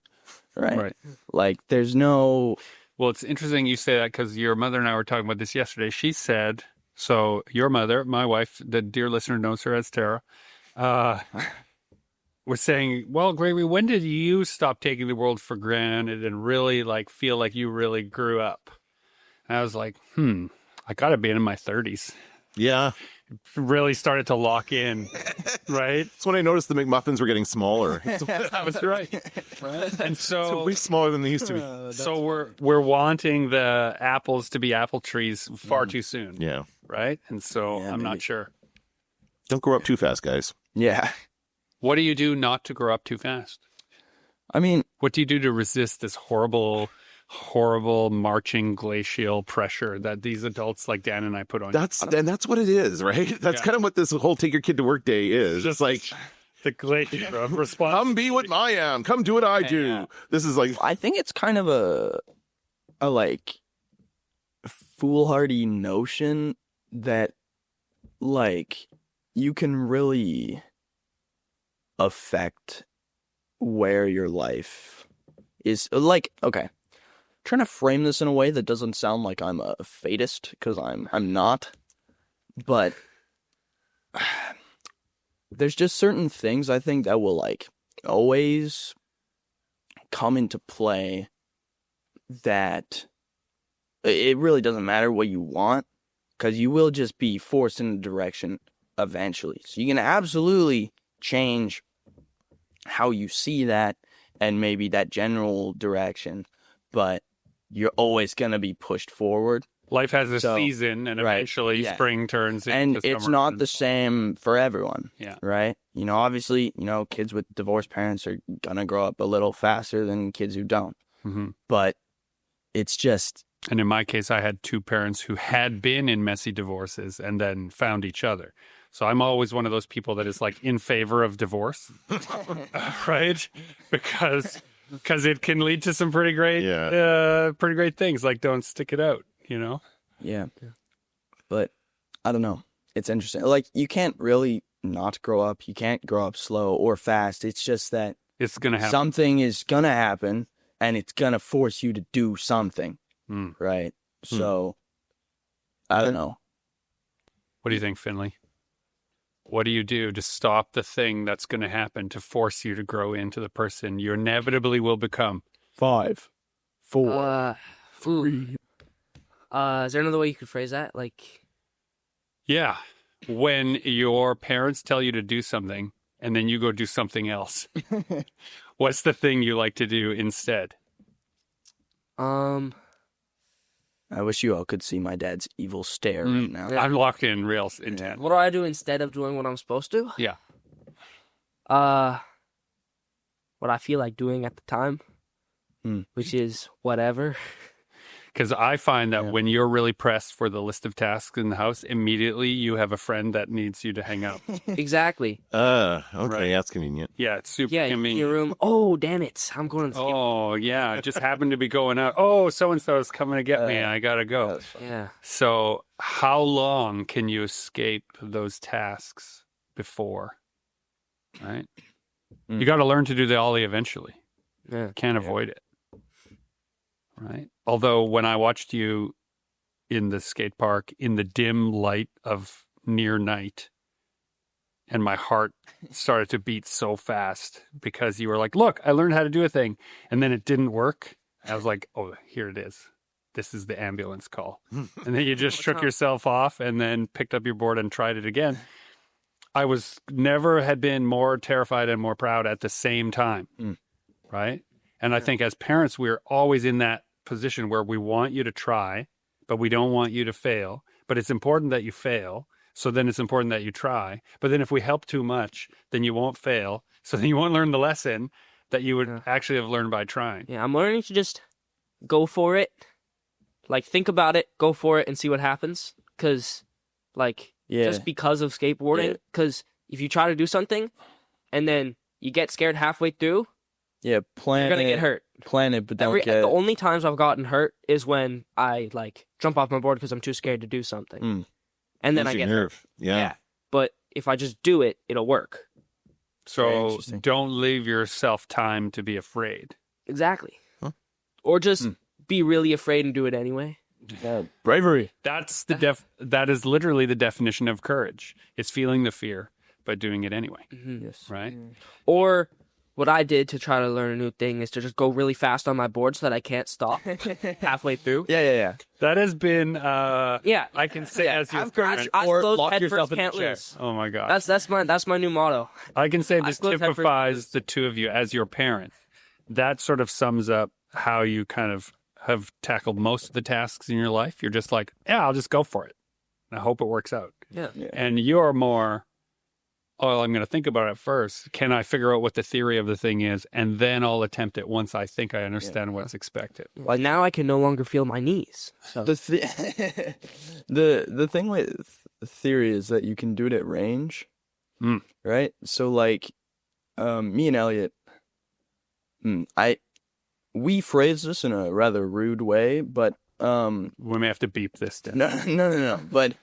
right? Right. Like, there's no. Well, it's interesting you say that because your mother and I were talking about this yesterday. She said, so your mother, my wife, the dear listener knows her as Tara, was saying, well, Gregory, when did you stop taking the world for granted and really like feel like you really grew up? And I was like, I got to be in my 30s. Yeah. Really started to lock in, right? That's when I noticed the McMuffins were getting smaller. That was right. And so way smaller than they used to be. So we're wanting the apples to be apple trees far too soon. Yeah. Right? And so Yeah, I'm not maybe. sure. Don't grow up too fast, guys. Yeah. What do you do not to grow up too fast? I mean, What do you do to resist this horrible marching glacial pressure that these adults like Dan and I put on you? That's what it is, right? That's kind of what this whole take your kid to work day is. Just like the glacier of response. come be what I am. Come do what I do. Yeah. This is like I think it's kind of a like foolhardy notion that like you can really affect where your life is. Like, okay, trying to frame this in a way that doesn't sound like I'm a fatist, because I'm not, but there's just certain things I think that will like always come into play that it really doesn't matter what you want, because you will just be forced in a direction eventually. So you can absolutely change how you see that and maybe that general direction, but you're always going to be pushed forward. Life has a season, and eventually spring turns into and it's summer. not the same for everyone. Yeah. Right? You know, obviously, you know, kids with divorced parents are going to grow up a little faster than kids who don't. Mm-hmm. But it's just... And in my case, I had two parents who had been in messy divorces and then found each other. So I'm always one of those people that is like in favor of divorce, right? Because it can lead to some pretty great things. Like, don't stick it out, you know? Yeah. But I don't know. It's interesting. Like, you can't really not grow up. You can't grow up slow or fast. It's just that it's gonna happen. Something is gonna happen, and it's gonna force you to do something, right? So I don't know. What do you think, Finley? What do you do to stop the thing that's going to happen to force you to grow into the person you inevitably will become? 5, 4, 3. Is there another way you could phrase that? Like, yeah, when your parents tell you to do something and then you go do something else, what's the thing you like to do instead? I wish you all could see my dad's evil stare right now. I'm locked in real intent. What do I do instead of doing what I'm supposed to? Yeah. What I feel like doing at the time, which is whatever. Because I find that when you're really pressed for the list of tasks in the house, immediately you have a friend that needs you to hang out. Exactly. Okay, Right. that's convenient. Yeah, it's super Yeah, convenient. in your room. Oh, damn it. I'm going to the Oh, yeah. It just happened to be going out. Oh, so-and-so is coming to get me. I got to go. Yeah. So how long can you escape those tasks before? Right? You got to learn to do the ollie eventually. Yeah. Can't avoid it. Right? Although when I watched you in the skate park in the dim light of near night, and my heart started to beat so fast because you were like, look, I learned how to do a thing. And then it didn't work. I was like, oh, here it is. This is the ambulance call. And then you just shook yourself off and then picked up your board and tried it again. I had been more terrified and more proud at the same time. Right? And I think as parents, we're always in that position where we want you to try, but we don't want you to fail. But it's important that you fail. So then it's important that you try. But then if we help too much, then you won't fail. So then you won't learn the lesson that you would actually have learned by trying. Yeah, I'm learning to just go for it. Like, think about it, go for it, and see what happens. Because, like, just because of skateboarding. Because if you try to do something, and then you get scared halfway through, you're gonna get hurt. Plan it, but don't get... The only times I've gotten hurt is when I, like, jump off my board because I'm too scared to do something. And then I get hurt. Yeah. But if I just do it, it'll work. So interesting. don't leave yourself time to be afraid. Exactly. Huh? Or just be really afraid and do it anyway. Bravery. That's that is literally the definition of courage. It's feeling the fear, but doing it anyway. Yes. Right? Or what I did to try to learn a new thing is to just go really fast on my board so that I can't stop halfway through. Yeah. That has been Yeah. I can say as your Have courage parent. Eyes or closed, lock head yourself first, in the can't chair. lose. Oh my god. That's my new motto. I can say this closed, head first, typifies the two of you as your parent. That sort of sums up how you kind of have tackled most of the tasks in your life. You're just like, yeah, I'll just go for it. I hope it works out. Yeah. And you're more, oh, I'm going to think about it first. Can I figure out what the theory of the thing is? And then I'll attempt it once I think I understand what's expected. Well, now I can no longer feel my knees. So. The thing with theory is that you can do it at range, right? So like, me and Elliot, we phrase this in a rather rude way, but We may have to beep this down. no. But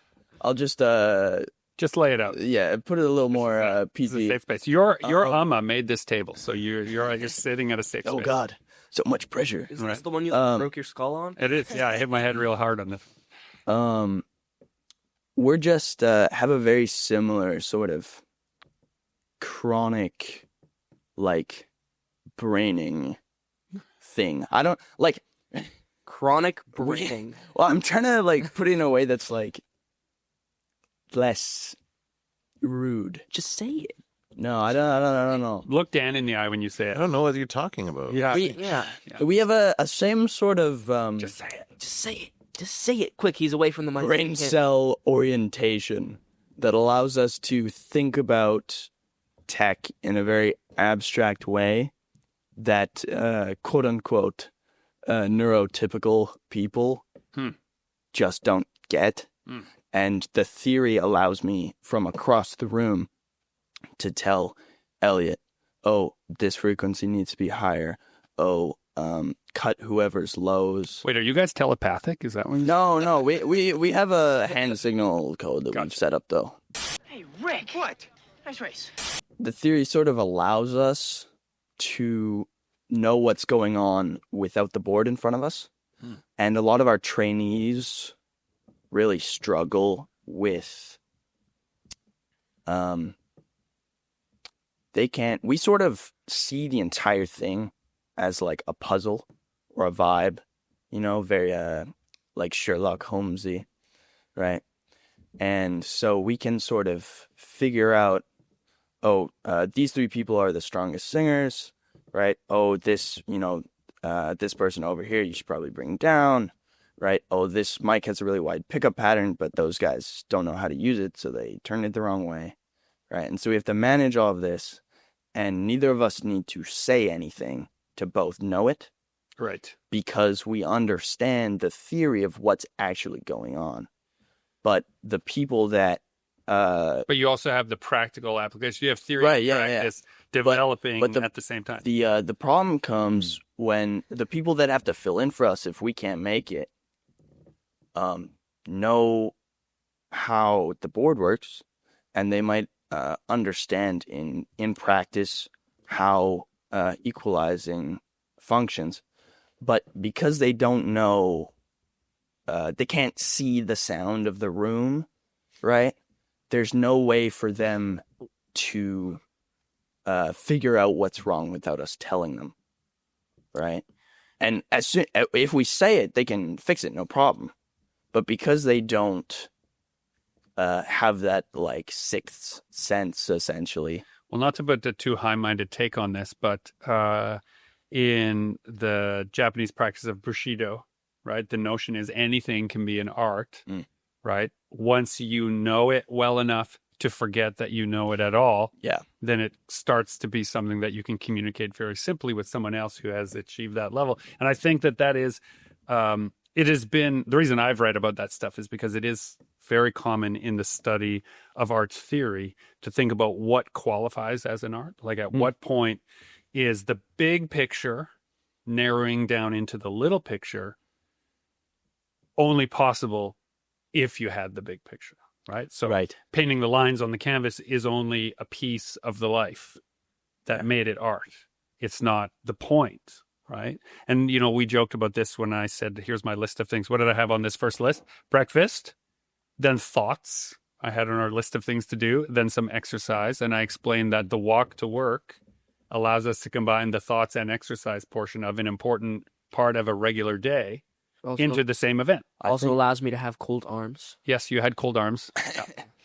I'll just lay it out. yeah, put it a little more This is a PG. safe space. Your Amma made this table, so you're sitting at a safe space. Oh God, so much pressure. Is this the one you broke your skull on? It is. Yeah, I hit my head real hard on this. We're just have a very similar sort of chronic, like, braining thing. I don't like. Chronic braining. Well, I'm trying to like put it in a way that's like less rude. Just say it. No, I don't know. Look Dan in the eye when you say I it. don't know what you're talking about. Yeah. We have a same sort of Just say it. Just say it. Just say it quick. He's away from the mic. brain cell orientation that allows us to think about tech in a very abstract way that quote unquote neurotypical people just don't get. And the theory allows me from across the room to tell Elliot, oh, this frequency needs to be higher. Oh, cut whoever's lows. Wait, are you guys telepathic? Is that one? No, we have a hand signal code that we've set up though. Hey, Rick! What? Nice race. The theory sort of allows us to know what's going on without the board in front of us. And a lot of our trainees really struggle with we sort of see the entire thing as like a puzzle or a vibe, very like Sherlock Holmesy, right? And so we can sort of figure out, these three people are the strongest singers, right? Oh, this, this person over here, you should probably bring down, right? Oh, this mic has a really wide pickup pattern, but those guys don't know how to use it, so they turn it the wrong way, right? And so we have to manage all of this, and neither of us need to say anything to both know it, Right. because we understand the theory of what's actually going on. But the people that But you also have the practical application. You have theory Right, and yeah, practice developing but at the same time. the problem comes when the people that have to fill in for us if we can't make it know how the board works, and they might understand in practice how equalizing functions, but because they don't know, they can't see the sound of the room, right? There's no way for them to figure out what's wrong without us telling them, right? And if we say it, they can fix it, no problem. But because they don't have that like sixth sense, essentially. Well, not to put a too high-minded take on this, but in the Japanese practice of Bushido, right, the notion is anything can be an art, right? Once you know it well enough to forget that you know it at all, then it starts to be something that you can communicate very simply with someone else who has achieved that level. And I think that is, it has been, the reason I've read about that stuff is because it is very common in the study of arts theory to think about what qualifies as an art. Like at what point is the big picture narrowing down into the little picture only possible if you had the big picture, right? So painting the lines on the canvas is only a piece of the life. that made it art. It's not the point, right? And, we joked about this when I said, here's my list of things. What did I have on this first list? Breakfast, then thoughts I had on our list of things to do, then some exercise. And I explained that the walk to work allows us to combine the thoughts and exercise portion of an important part of a regular day into the same event. Also allows me to have cold arms. Yes, you had cold arms.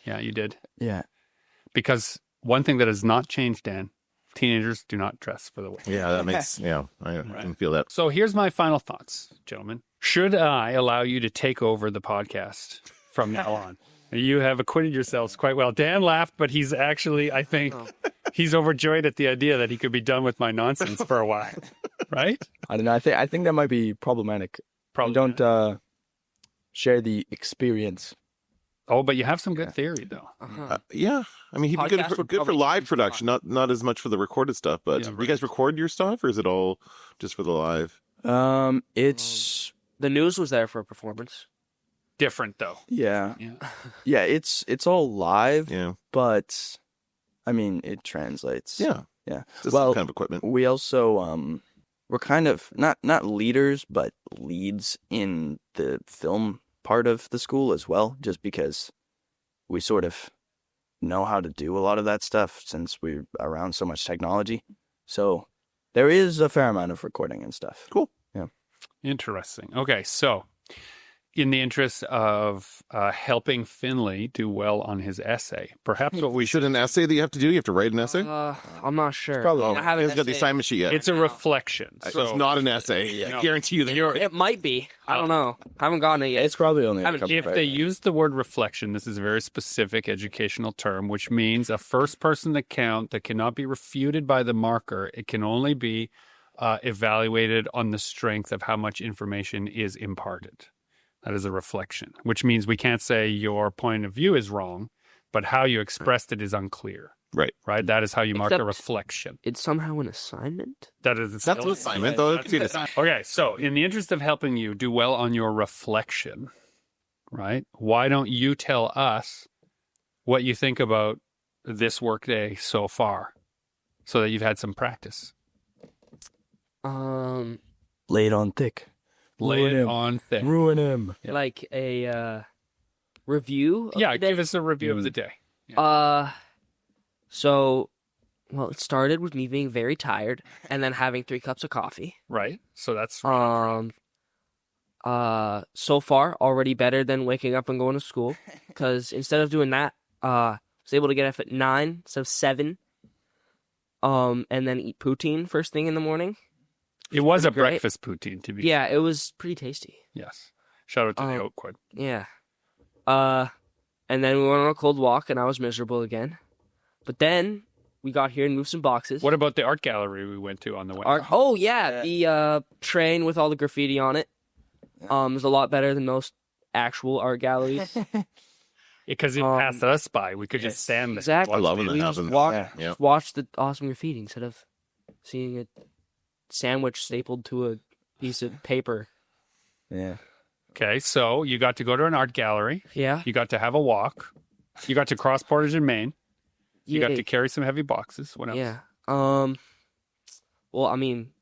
Yeah, you did. Yeah. Because one thing that has not changed, Dan, teenagers do not dress for the wedding. Yeah, that makes, I can feel that. So here's my final thoughts, gentlemen. Should I allow you to take over the podcast from now on? You have acquitted yourselves quite well. Dan laughed, but he's actually, I think, he's overjoyed at the idea that he could be done with my nonsense for a while, right? I don't know. I think that might be problematic. Probably don't share the experience. Oh, but you have some good theory, though. Yeah, I mean, he'd be good for live production, not as much for the recorded stuff. But do you guys record your stuff, or is it all just for the live? It's the news was there for a performance. Different though. Yeah. It's all live. Yeah, but I mean, it translates. Yeah. Well, some kind of equipment. We also we're kind of not leaders, but leads in the film part of the school as well, just because we sort of know how to do a lot of that stuff since we're around so much technology. So there is a fair amount of recording and stuff. Cool. Yeah. Interesting. Okay, so in the interest of helping Finley do well on his essay, perhaps what we should an essay that you have to do? You have to write an essay? I'm not sure. Probably. I haven't got the assignment sheet yet. It's a reflection. So it's not an essay. I guarantee you that it might be. I don't know. I haven't gotten it yet. It's probably only a couple. If they use the word reflection, this is a very specific educational term, which means a first-person account that cannot be refuted by the marker. It can only be evaluated on the strength of how much information is imparted. That is a reflection, which means we can't say your point of view is wrong, but how you expressed it is unclear. Right. Right? That is how you mark a reflection. It's somehow an assignment? That is That's an assignment, though. Okay, so in the interest of helping you do well on your reflection, right, why don't you tell us what you think about this workday so far so that you've had some practice? Lay it on thick. Lay it on thick. Ruin him. Yeah. Like a review? Yeah, give us a review of the day. Yeah. So, well, it started with me being very tired and then having 3 cups of coffee. Right. So that's so far already better than waking up and going to school, because instead of doing that, I was able to get up at 9 instead of 7. And then eat poutine first thing in the morning. It was a breakfast poutine, to be fair. Yeah, it was pretty tasty. Yes. Shout out to the oat quid. Yeah. And then we went on a cold walk, and I was miserable again. But then we got here and moved some boxes. What about the art gallery we went to on the way? Oh, yeah, the train with all the graffiti on it. Is a lot better than most actual art galleries. Because it passed us by. We could just stand there. Exactly. I love when that we happens. Just watch the awesome graffiti instead of seeing a sandwich stapled to a piece of paper. Yeah. Okay, so you got to go to an art gallery. Yeah. You got to have a walk. You got to cross Portage and Maine. You got to carry some heavy boxes. What else? Yeah. Well, I mean,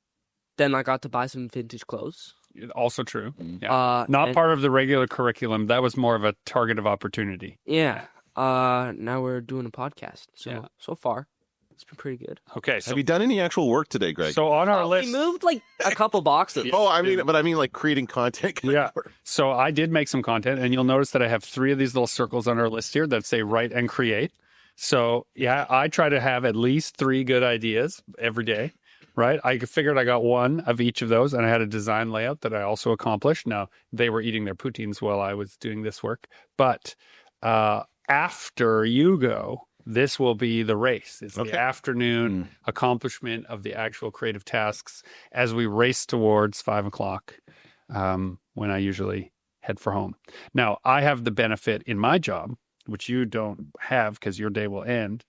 then I got to buy some vintage clothes. Also true. Yeah. Not part of the regular curriculum. That was more of a target of opportunity. Yeah. Now we're doing a podcast. So so far, it's been pretty good. Okay. So have you done any actual work today, Greg? So on our list, we moved like a couple boxes. I mean like creating content. Yeah. So I did make some content, and you'll notice that I have 3 of these little circles on our list here that say write and create. So yeah, I try to have at least 3 good ideas every day. Right. I figured I got 1 of each of those, and I had a design layout that I also accomplished. Now, they were eating their poutines while I was doing this work. But after you go, this will be the race. It's the afternoon accomplishment of the actual creative tasks as we race towards 5 o'clock when I usually head for home. Now, I have the benefit in my job, which you don't have because your day will end,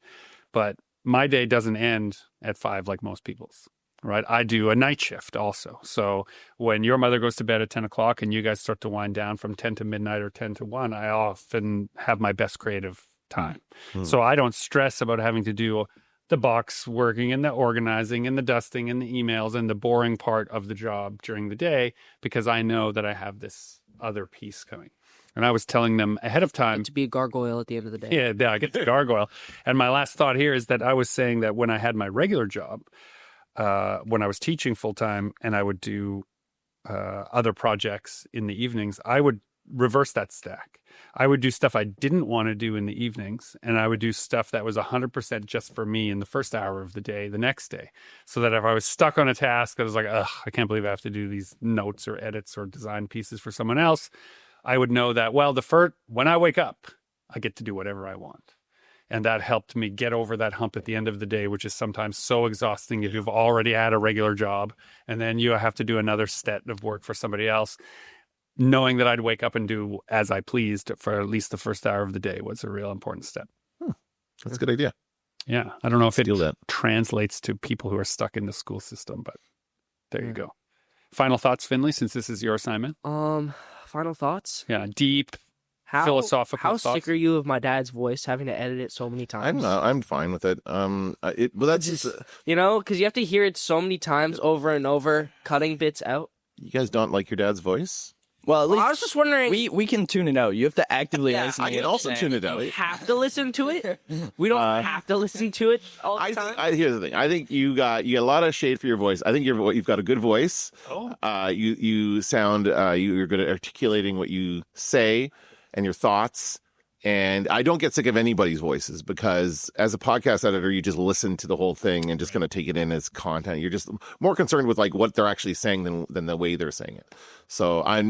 but my day doesn't end at 5 like most people's. Right. I do a night shift also. So when your mother goes to bed at 10 o'clock and you guys start to wind down from 10 to midnight or 10 to 1, I often have my best creative time. So I don't stress about having to do the box working and the organizing and the dusting and the emails and the boring part of the job during the day, because I know that I have this other piece coming. And I was telling them ahead of time. To be a gargoyle at the end of the day. Yeah, I get to gargoyle. And my last thought here is that I was saying that when I had my regular job, when I was teaching full time and I would do other projects in the evenings, I would reverse that stack. I would do stuff I didn't want to do in the evenings, and I would do stuff that was 100% just for me in the first hour of the day, the next day. So that if I was stuck on a task, I was like, ugh, I can't believe I have to do these notes or edits or design pieces for someone else. I would know that, well, when I wake up, I get to do whatever I want. And that helped me get over that hump at the end of the day, which is sometimes so exhausting if you've already had a regular job and then you have to do another set of work for somebody else. Knowing that I'd wake up and do as I pleased for at least the first hour of the day was a real important step. That's a good idea. Yeah. I don't know if it translates to people who are stuck in the school system, but there you go. Final thoughts, Finley, since this is your assignment? Final thoughts? Yeah. Deep, philosophical How thoughts. sick are you of my dad's voice, having to edit it so many times? I'm fine with it. That's just, because you have to hear it so many times over and over, cutting bits out. you guys don't like your dad's voice? Well, at least I was just wondering. we can tune it out. You have to actively listen. I can also tune it out. We have to listen to it. We don't have to listen to it all the time. Here's the thing. I think you got a lot of shade for your voice. I think you've got a good voice. Oh. You sound you're good at articulating what you say and your thoughts. And I don't get sick of anybody's voices, because as a podcast editor, you just listen to the whole thing and just kind of take it in as content. You're just more concerned with like what they're actually saying than the way they're saying it. So I have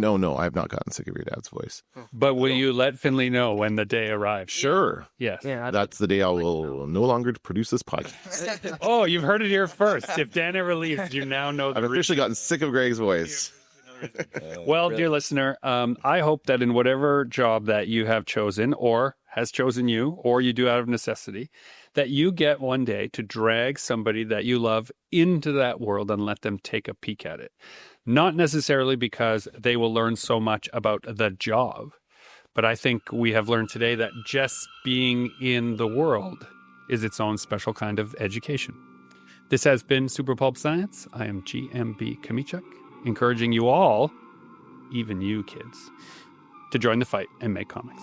not gotten sick of your dad's voice. But will you let Finley know when the day arrives? Sure. Yes. Yeah, That's the day I will no longer produce this podcast. Oh, you've heard it here first. If Dan ever leaves, you now know the I've officially gotten sick of Greg's voice. Well, dear listener, I hope that in whatever job that you have chosen or has chosen you, or you do out of necessity, that you get one day to drag somebody that you love into that world and let them take a peek at it. Not necessarily because they will learn so much about the job, but I think we have learned today that just being in the world is its own special kind of education. This has been Super Pulp Science. I am GMB Kamichuk, encouraging you all, even you kids, to join the fight and make comics.